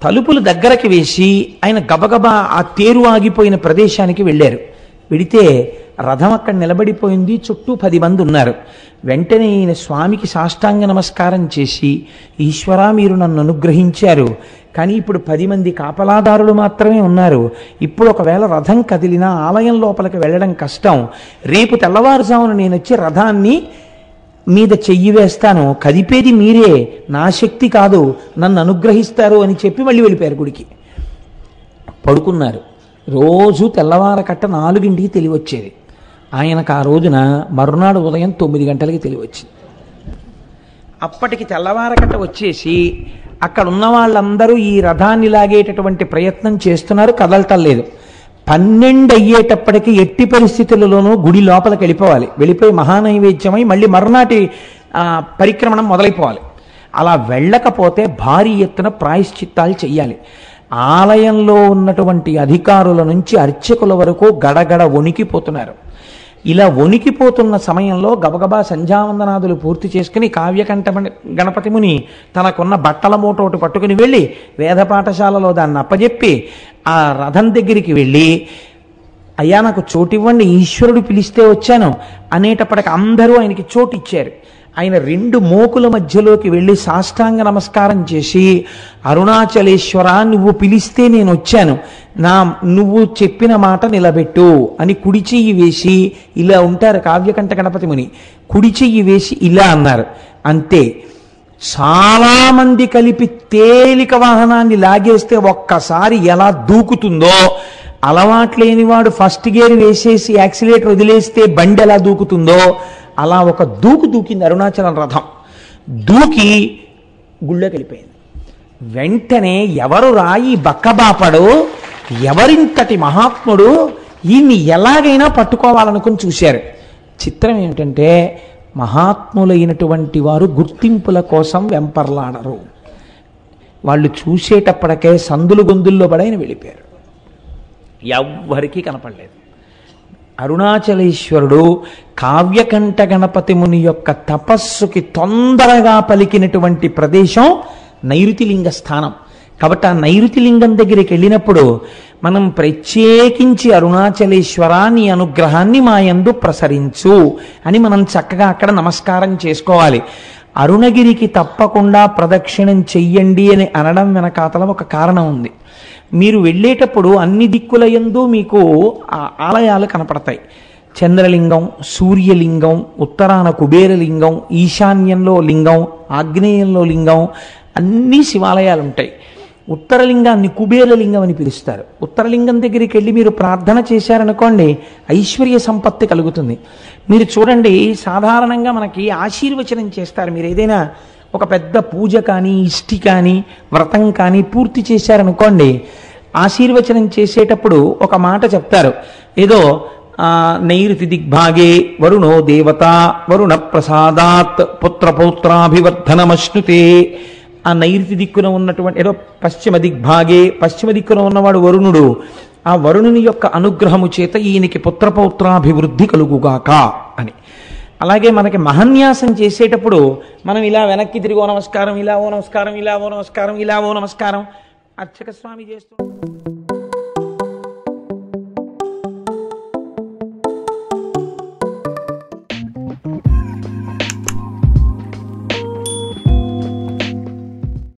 తలుపులు దగ్గరకి వేసి ఆయన గబగబా ఆ తేరు ఆగిపోయిన ప్రదేశానికి వెళ్ళారు. వెడితే రథం అక్కడ నిలబడిపోయింది, చుట్టూ 10 మంది ఉన్నారు. వెంటనే ఈయన స్వామికి సాష్టాంగ నమస్కారం చేసి, ఈశ్వరా మీరు నన్ను అనుగ్రహించారు, కానీ ఇప్పుడు 10 మంది కాపలాదారులు మాత్రమే ఉన్నారు. ఇప్పుడు ఒకవేళ రథం కదిలినా ఆలయం లోపలికి వెళ్ళడం కష్టం. రేపు తెల్లవారుజామున నేను వచ్చి రథాన్ని మీద చెయ్యి వేస్తాను, కదిపేది మీరే, నా శక్తి కాదు, నన్ను అనుగ్రహిస్తారు అని చెప్పి మళ్ళీ వెళ్ళిపోయారు గుడికి. పడుకున్నారు. రోజు తెల్లవారకట్ట 4ంటికి తెలివచ్చేది. ఆయనకు ఆ రోజున మరునాడు ఉదయం 9 గంటలకి తెలివచ్చింది. అప్పటికి తెల్లవారకట్ట వచ్చేసి అక్కడ ఉన్న వాళ్ళందరూ ఈ రథాన్ని లాగేటటువంటి ప్రయత్నం చేస్తున్నారు, కదలటం లేదు. 12 అయ్యేటప్పటికి ఎట్టి పరిస్థితులలోనూ గుడి లోపలికి వెళ్ళిపోయి మహానైవేద్యమై మళ్ళీ మరునాటి పరిక్రమణం మొదలైపోవాలి. అలా వెళ్ళకపోతే భారీ ఎత్తున ప్రాయశ్చిత్తాలు చెయ్యాలి. ఆలయంలో ఉన్నటువంటి అధికారుల నుంచి అర్చకుల వరకు గడగడ వణికిపోతున్నారు. ఇలా వణికిపోతున్న సమయంలో గబగబా సంధ్యావందనాదులు పూర్తి చేసుకుని కావ్యకంఠ గణపతి ముని తనకున్న బట్టల మూటోటి పట్టుకుని వెళ్ళి వేద పాఠశాలలో దాన్ని అప్పజెప్పి ఆ రథం దగ్గరికి వెళ్ళి, అయ్యా నాకు చోటివ్వండి, ఈశ్వరుడు పిలిస్తే వచ్చాను అనేటప్పటికి అందరూ ఆయనకి చోటు ఇచ్చారు. ఆయన 2 మోకుల మధ్యలోకి వెళ్ళి సాష్టాంగ నమస్కారం చేసి, అరుణాచలేశ్వర నువ్వు పిలిస్తే నేను వచ్చాను, నువ్వు చెప్పిన మాట నిలబెట్టు అని కుడి చెయ్యి వేసి, ఇలా ఉంటారు కావ్యకంఠ గణపతి ముని, కుడి చెయ్యి వేసి ఇలా అన్నారు. అంతే. చాలామంది కలిపి తేలిక వాహనాన్ని లాగేస్తే ఒక్కసారి ఎలా దూకుతుందో, అలవాట్లేనివాడు ఫస్ట్ గేర్ వేసేసి యాక్సిలేటర్ వదిలేస్తే బండి ఎలా దూకుతుందో అలా ఒక దూకింది అరుణాచలం రథం. దూకి గుళ్ళోకి వెళ్ళిపోయింది. వెంటనే ఎవరు రాయి బక్కబాపడు, ఎవరింతటి మహాత్ముడు, ఈయన్ని ఎలాగైనా పట్టుకోవాలనుకుని చూశారు. చిత్రం ఏమిటంటే మహాత్ములైనటువంటి వారు గుర్తింపుల కోసం వెంపర్లాడరు. వాళ్ళు చూసేటప్పటికే సందులు గొంతుల్లో పడైన వెళ్ళిపోయారు. ఎవ్వరికీ కనపడలేదు. అరుణాచలేశ్వరుడు కావ్యకంఠ గణపతి ముని యొక్క తపస్సుకి తొందరగా పలికినటువంటి ప్రదేశం నైరుతిలింగ స్థానం. కాబట్టి ఆ నైరుతిలింగం దగ్గరికి వెళ్ళినప్పుడు మనం ప్రత్యేకించి అరుణాచలేశ్వర నీ అనుగ్రహాన్ని మా యందు ప్రసరించు అని మనం చక్కగా అక్కడ నమస్కారం చేసుకోవాలి. అరుణగిరికి తప్పకుండా ప్రదక్షిణం చెయ్యండి అని అనడం వెనకాతల ఒక కారణం ఉంది. మీరు వెళ్ళేటప్పుడు అన్ని దిక్కుల యందు మీకు ఆలయాలు కనపడతాయి. చంద్రలింగం, సూర్యలింగం, ఉత్తరాన కుబేరలింగం, ఈశాన్యంలో లింగం, ఆగ్నేయంలో లింగం, అన్ని శివాలయాలు ఉంటాయి. ఉత్తరలింగాన్ని కుబేరలింగం అని పిలుస్తారు. ఉత్తరలింగం దగ్గరికి వెళ్ళి మీరు ప్రార్థన చేశారనుకోండి, ఐశ్వర్య సంపత్తి కలుగుతుంది. మీరు చూడండి, సాధారణంగా మనకి ఆశీర్వచనం చేస్తారు. మీరు ఏదైనా ఒక పెద్ద పూజ కానీ, ఇష్టి కానీ, వ్రతం కానీ పూర్తి చేశారనుకోండి, ఆశీర్వచనం చేసేటప్పుడు ఒక మాట చెప్తారు. ఏదో నైరుతి దిగ్భాగే వరుణో దేవత వరుణ ప్రసాదాత్ పుత్రపౌత్రాభివర్ధనమశ్నుతే. ఆ నైరుతి దిక్కున ఉన్నటువంటి ఏదో పశ్చిమ దిక్కున ఉన్నవాడు వరుణుడు. ఆ వరుణుని యొక్క అనుగ్రహము చేత ఈయనకి పుత్రపౌత్రాభివృద్ధి కలుగుగాక అని. అలాగే మనకి మహన్యాసం చేసేటప్పుడు మనం ఇలా వెనక్కి తిరిగి ఓ నమస్కారం, ఇలా ఓ నమస్కారం, ఇలా ఓ నమస్కారం, ఇలా ఓ నమస్కారం అర్చక స్వామి చేస్తూ